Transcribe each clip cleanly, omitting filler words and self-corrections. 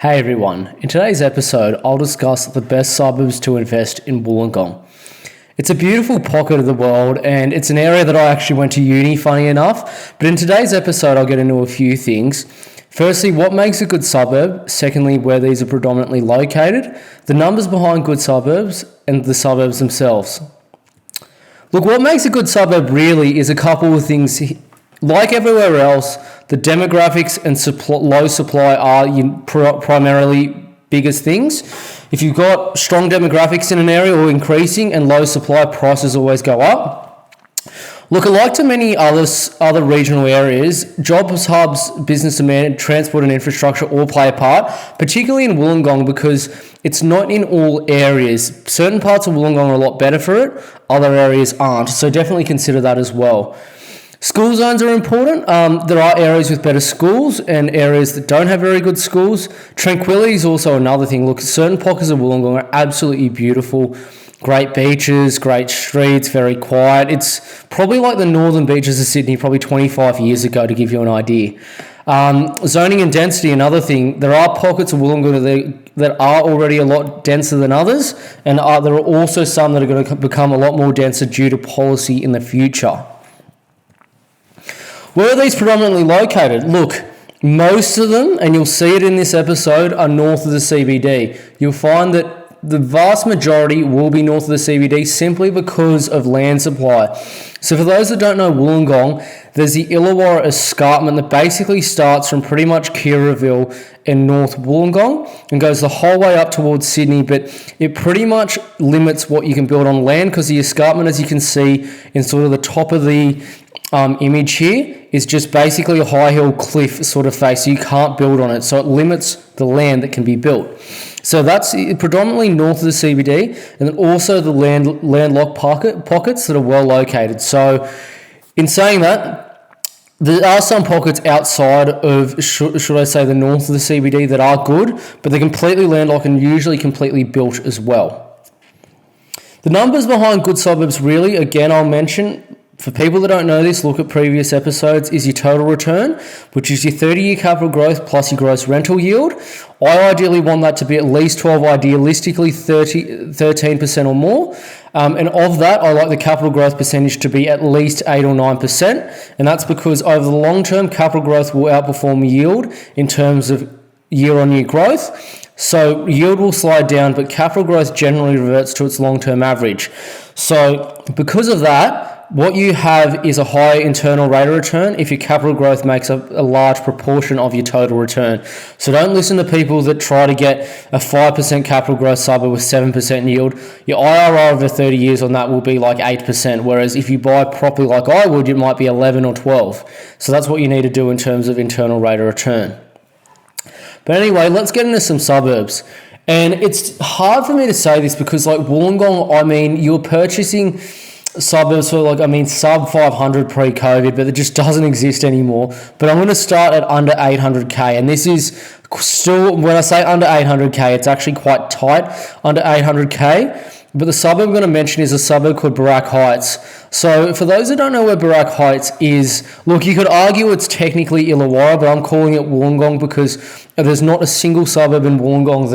Hey everyone, in today's episode I'll discuss the best suburbs to invest in Wollongong. It's a beautiful pocket of the world and it's an area that I actually went to uni, funny enough, but in today's episode I'll get into a few things. Firstly, what makes a good suburb? Secondly, where these are predominantly located, the numbers behind good suburbs, and the suburbs themselves. Look, what makes a good suburb really is a couple of things. Like everywhere else, the demographics and low supply are primarily biggest things. If you've got strong demographics in an area or increasing and low supply, prices always go up. Look, like to many other regional areas, jobs hubs, business demand, transport and infrastructure all play a part, particularly in Wollongong because it's not in all areas. Certain parts of Wollongong are a lot better for it, other areas aren't, so definitely consider that as well. School zones are important. There are areas with better schools and areas that don't have very good schools. Tranquility is also another thing. Look, certain pockets of Wollongong are absolutely beautiful. Great beaches, great streets, very quiet. It's probably like the northern beaches of Sydney probably 25 years ago, to give you an idea. Zoning and density, another thing. There are pockets of Wollongong that are already a lot denser than others, and there are also some that are going to become a lot more denser due to policy in the future. Where are these predominantly located? Look, most of them, and you'll see it in this episode, are north of the CBD. You'll find that the vast majority will be north of the CBD simply because of land supply. So for those that don't know Wollongong, there's the Illawarra escarpment that basically starts from pretty much Kirraville in North Wollongong and goes the whole way up towards Sydney, but it pretty much limits what you can build on land because the escarpment, as you can see in sort of the top of the image here, is just basically a high hill cliff sort of face, so you can't build on it, so it limits the land that can be built. So that's predominantly north of the CBD, and then also the landlocked pockets that are well located. So in saying that, there are some pockets outside of, should I say, the north of the CBD that are good, but they're completely landlocked and usually completely built as well. The numbers behind good suburbs really, again, I'll mention, for people that don't know this, look at previous episodes, is your total return, which is your 30-year capital growth plus your gross rental yield. I ideally want that to be at least 12, idealistically 13% or more. And of that, I like the capital growth percentage to be at least 8 or 9%. And that's because over the long term, capital growth will outperform yield in terms of year-on-year growth. So yield will slide down, but capital growth generally reverts to its long-term average. So because of that, what you have is a higher internal rate of return if your capital growth makes up a large proportion of your total return. So don't listen to people that try to get a 5% capital growth suburb with 7% yield. Your IRR over 30 years on that will be like 8%, whereas if you buy properly like I would, it might be 11 or 12. So that's what you need to do in terms of internal rate of return. But anyway, let's get into some suburbs. And it's hard for me to say this because like Wollongong, I mean, you're purchasing suburbs for sub 500 pre-COVID, but it just doesn't exist anymore. But I'm going to start at under 800k, and this is still, when I say under 800k, it's actually quite tight, under 800k. But the suburb I'm going to mention is a suburb called Barak Heights. So for those that don't know where Barak Heights is, look, you could argue it's technically Illawarra, but I'm calling it Wollongong because there's not a single suburb in Wollongong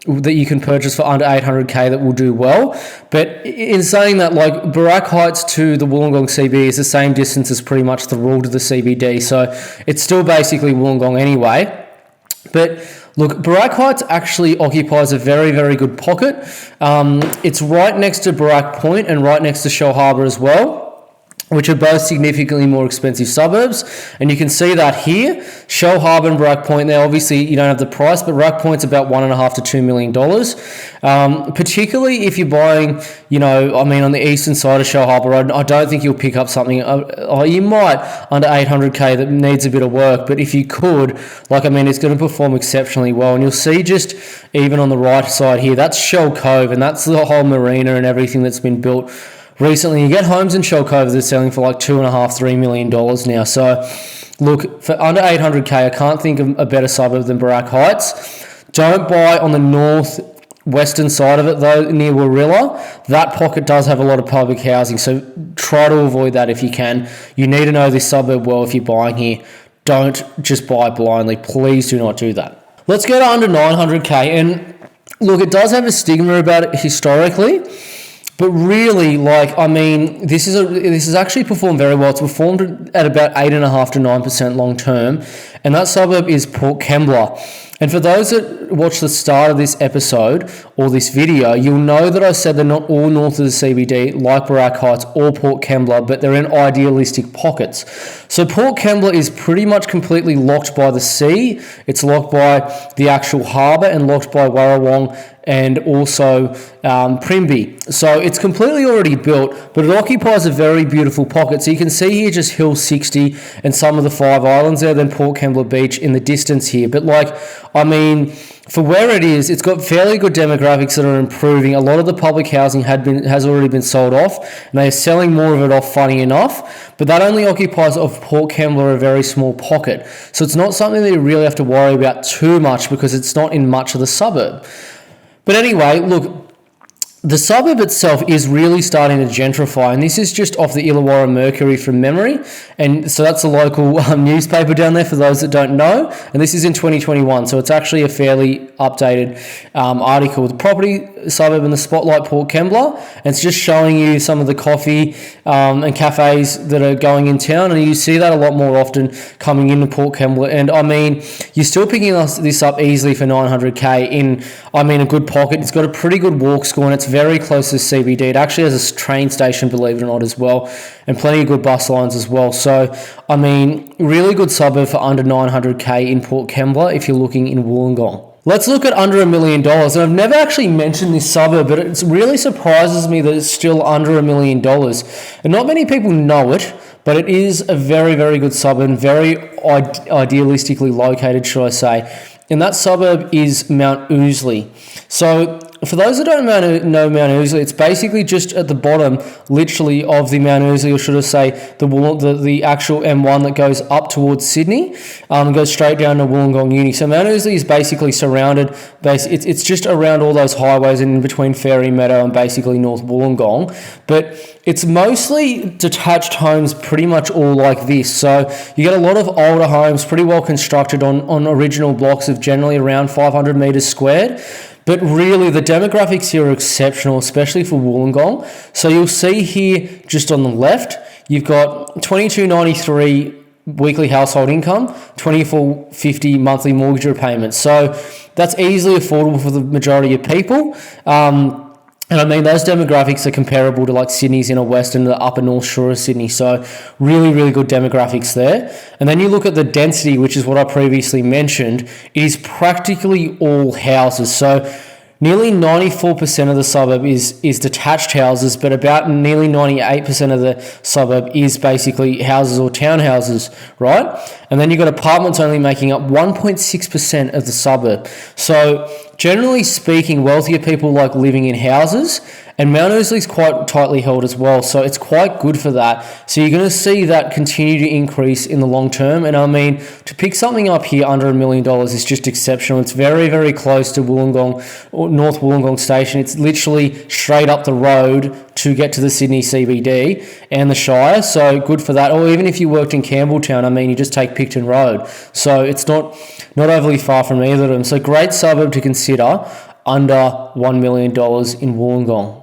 that you can purchase for under 800k that will do well. But in saying that, like Barak Heights to the Wollongong CBD is the same distance as pretty much the Rule to the CBD, so it's still basically Wollongong anyway. But look, Barak Heights actually occupies a very, very good pocket. It's right next to Barak Point and right next to Shell Harbour as well, which are both significantly more expensive suburbs. And you can see that here. Shell Harbour and Barak Point, there obviously you don't have the price, but Barak Point's about $1.5 to $2 million. Particularly if you're buying, on the eastern side of Shell Harbour Road, I don't think you'll pick up something, you might under 800k that needs a bit of work, but if you could, it's going to perform exceptionally well. And you'll see just even on the right side here, that's Shell Cove, and that's the whole marina and everything that's been built recently. You get homes in Shell Cove that are selling for like $2.5-3 million now. So look, for under 800k, I can't think of a better suburb than Barak Heights. Don't buy on the northwestern side of it though, near Warilla. That pocket does have a lot of public housing, so try to avoid that if you can. You need to know this suburb well if you're buying here. Don't just buy blindly. Please do not do that. Let's go to under 900k. And look, it does have a stigma about it historically, but really, this is actually performed very well. It's performed at about 8.5 to 9% long term, and that suburb is Port Kembla. And for those that watch the start of this episode or this video, you'll know that I said they're not all north of the CBD, like Barack Heights or Port Kembla, but they're in idealistic pockets. So Port Kembla is pretty much completely locked by the sea. It's locked by the actual harbour and locked by Wollongong and also Primby. So it's completely already built, but it occupies a very beautiful pocket. So you can see here just Hill 60 and some of the 5 islands there, then Port Kembla Beach in the distance here. But for where it is, it's got fairly good demographics that are improving. A lot of the public housing has already been sold off, and they are selling more of it off, funny enough. But that only occupies of Port Kembla a very small pocket. So it's not something that you really have to worry about too much because it's not in much of the suburb. But anyway, look, the suburb itself is really starting to gentrify, and this is just off the Illawarra Mercury from memory, and so that's a local newspaper down there for those that don't know, and this is in 2021, so it's actually a fairly updated article. The property suburb in the spotlight, Port Kembla, and it's just showing you some of the coffee and cafes that are going in town, and you see that a lot more often coming into Port Kembla, and you're still picking this up easily for 900k in, a good pocket. It's got a pretty good walk score, and it's very close to the CBD. It actually has a train station, believe it or not, as well, and plenty of good bus lines as well. So, really good suburb for under 900k in Port Kembla if you're looking in Wollongong. Let's look at under $1 million. And I've never actually mentioned this suburb, but it really surprises me that it's still under $1 million. And not many people know it, but it is a very, very good suburb and very idealistically located, should I say. And that suburb is Mount Ousley. So for those that don't know Mount Ousley, it's basically just at the bottom, literally, of the Mount Ousley, or should I say the actual M1 that goes up towards Sydney, goes straight down to Wollongong Uni. So Mount Ousley is basically surrounded, it's just around all those highways and in between Fairy Meadow and basically North Wollongong. But it's mostly detached homes, pretty much all like this. So you get a lot of older homes, pretty well constructed on original blocks of generally around 500 metres squared. But really, the demographics here are exceptional, especially for Wollongong. So you'll see here, just on the left, you've got $22.93 weekly household income, $24.50 monthly mortgage repayments. So that's easily affordable for the majority of people. And those demographics are comparable to like Sydney's inner west and the upper north shore of Sydney. So really, really good demographics there. And then you look at the density, which is what I previously mentioned, it is practically all houses. So nearly 94% of the suburb is detached houses, but about nearly 98% of the suburb is basically houses or townhouses, right? And then you've got apartments only making up 1.6% of the suburb. So generally speaking, wealthier people like living in houses, and Mount Ousley is quite tightly held as well, so it's quite good for that. So you're going to see that continue to increase in the long term, and to pick something up here under $1 million is just exceptional. It's very, very close to Wollongong, or North Wollongong Station. It's literally straight up the road to get to the Sydney CBD and the Shire, so good for that. Or even if you worked in Campbelltown, you just take Picton Road, so it's not overly far from either of them. So great suburb to consider under $1 million in Wollongong.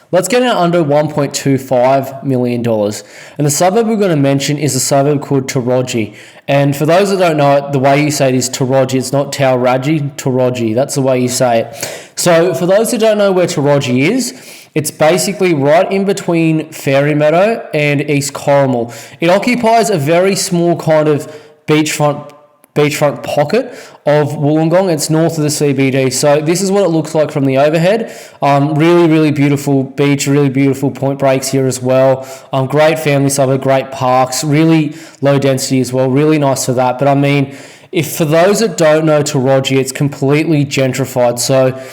Let's get in under $1.25 million. And the suburb we're going to mention is a suburb called Taraji. And for those that don't know it, the way you say it is Taraji. It's not Tauraji, Taraji. That's the way you say it. So for those who don't know where Taraji is, it's basically right in between Fairy Meadow and East Corrimal. It occupies a very small kind of beachfront pocket of Wollongong. It's north of the CBD. So this is what it looks like from the overhead. Really, really beautiful beach, really beautiful point breaks here as well. Great family suburb, great parks, really low density as well. Really nice for that. But if for those that don't know Taraji, it's completely gentrified. So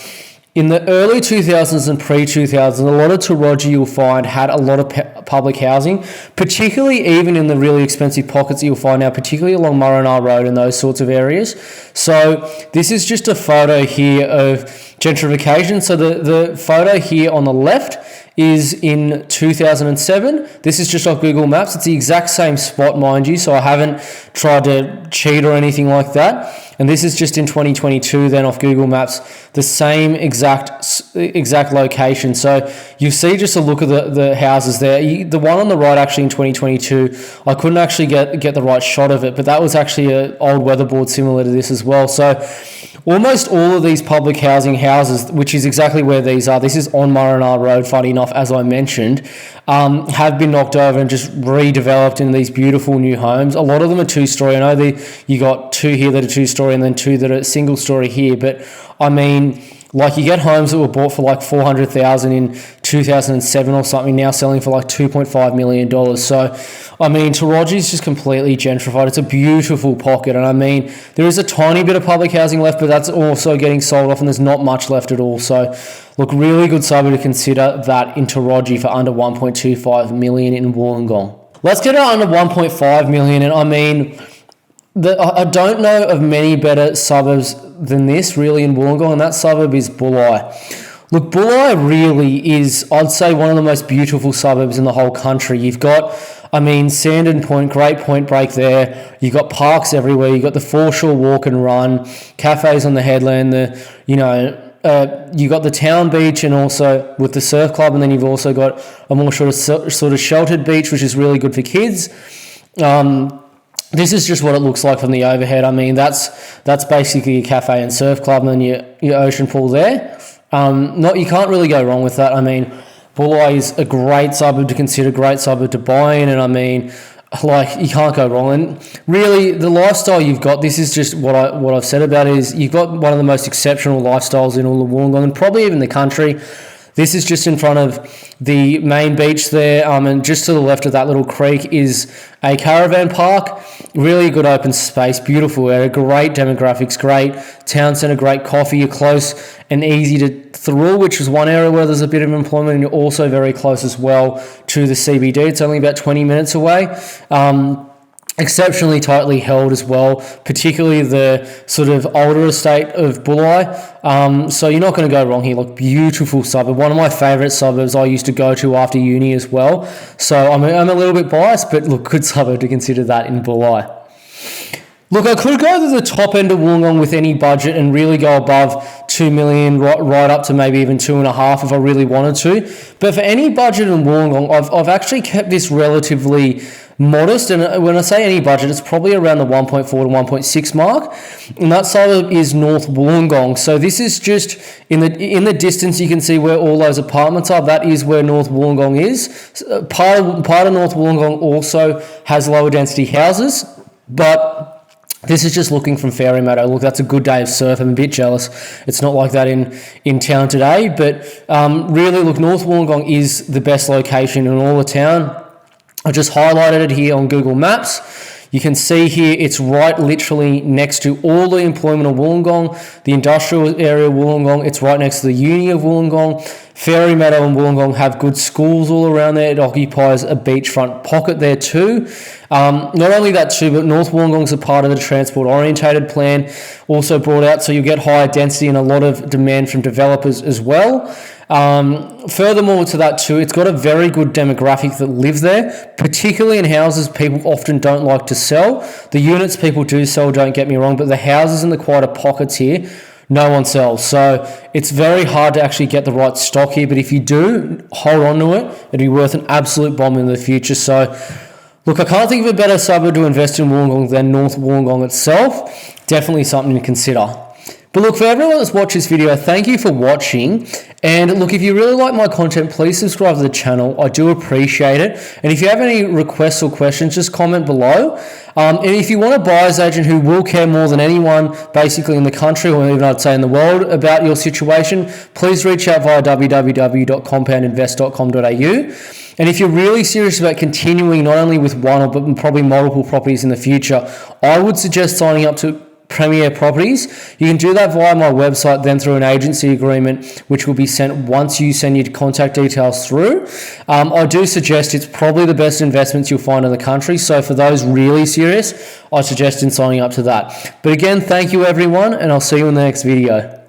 in the early 2000s and pre-2000s, a lot of Taraji you'll find had a lot of public housing, particularly even in the really expensive pockets that you'll find now, particularly along Murray Road and those sorts of areas. So this is just a photo here of gentrification. So the photo here on the left is in 2007. This is just off Google Maps. It's the exact same spot, mind you, so I haven't tried to cheat or anything like that. And this is just in 2022 then off Google Maps, the same exact location. So you see just a look at the houses there. The one on the right actually in 2022, I couldn't actually get the right shot of it, but that was actually an old weatherboard similar to this as well. So almost all of these public housing houses, which is exactly where these are, this is on Murrinah Road, funny enough, as I mentioned, have been knocked over and just redeveloped into these beautiful new homes. A lot of them are two-story. I know you got two here that are two-story and then two that are single-story here, but I mean, like you get homes that were bought for like $400,000 in 2007 or something, now selling for like $2.5 million. So, I mean, Taraji is just completely gentrified. It's a beautiful pocket. And I mean, there is a tiny bit of public housing left, but that's also getting sold off and there's not much left at all. So, look, really good suburb to consider that in Taraji for under 1.25 million in Wollongong. Let's get it under 1.5 million. And I mean, I don't know of many better suburbs than this really in Wollongong, and that suburb is Bulli. Look, Bulli really is, I'd say, one of the most beautiful suburbs in the whole country. You've got, I mean, Sandon Point, great point break there. You've got parks everywhere. You've got the foreshore walk and run, cafes on the headland, you got the town beach and also with the surf club, and then you've also got a more sort of sheltered beach, which is really good for kids. This is just what it looks like from the overhead. I mean, that's basically a cafe and surf club and your ocean pool there. You can't really go wrong with that. I mean, Bulli is a great suburb to consider, great suburb to buy in, and I mean, like, you can't go wrong. And really, the lifestyle you've got, this is just what I've said about it, is you've got one of the most exceptional lifestyles in all of Wollongong and probably even the country. This is just in front of the main beach there, and just to the left of that little creek is a caravan park. Really good open space, beautiful area, great demographics, great town centre, great coffee. You're close and easy to Thirroul, which is one area where there's a bit of employment, and you're also very close as well to the CBD. It's only about 20 minutes away. Exceptionally tightly held as well, particularly the sort of older estate of Bulli. So you're not going to go wrong here. Look, beautiful suburb. One of my favourite suburbs I used to go to after uni as well. So I'm a little bit biased, but look, good suburb to consider that in Bulli. Look, I could go to the top end of Wollongong with any budget and really go above 2 million, right up to maybe even 2.5 if I really wanted to. But for any budget in Wollongong, I've actually kept this relatively modest, and when I say any budget, it's probably around the 1.4 to 1.6 mark, and that suburb is North Wollongong. So this is just in the distance. You can see where all those apartments are. That is where North Wollongong is. Part of North Wollongong also has lower density houses, but this is just looking from Fairy Meadow. Look, that's a good day of surf. I'm a bit jealous. It's not like that in town today, but really, look, North Wollongong is the best location in all the town. I just highlighted it here on Google Maps. You can see here it's right literally next to all the employment of Wollongong, the industrial area of Wollongong. It's right next to the uni of Wollongong. Fairy Meadow and Wollongong have good schools all around there. It occupies a beachfront pocket there too. Not only that too, but North Wollongong's a part of the transport orientated plan also brought out, so you get higher density and a lot of demand from developers as well. Furthermore to that too, it's got a very good demographic that live there, particularly in houses people often don't like to sell. The units people do sell, don't get me wrong, but the houses in the quieter pockets here, no one sells. So it's very hard to actually get the right stock here, but if you do, hold on to it. It'd be worth an absolute bomb in the future. So look, I can't think of a better suburb to invest in Wollongong than North Wollongong itself. Definitely something to consider. But look, for everyone that's watched this video, thank you for watching. And look, if you really like my content, please subscribe to the channel. I do appreciate it. And if you have any requests or questions, just comment below. And if you want a buyer's agent who will care more than anyone basically in the country, or even I'd say in the world, about your situation, please reach out via www.compoundinvest.com.au. And if you're really serious about continuing not only with one, but probably multiple properties in the future, I would suggest signing up to Premier Properties. You can do that via my website, then through an agency agreement, which will be sent once you send your contact details through. I do suggest it's probably the best investments you'll find in the country. So for those really serious, I suggest in signing up to that. But again, thank you everyone, and I'll see you in the next video.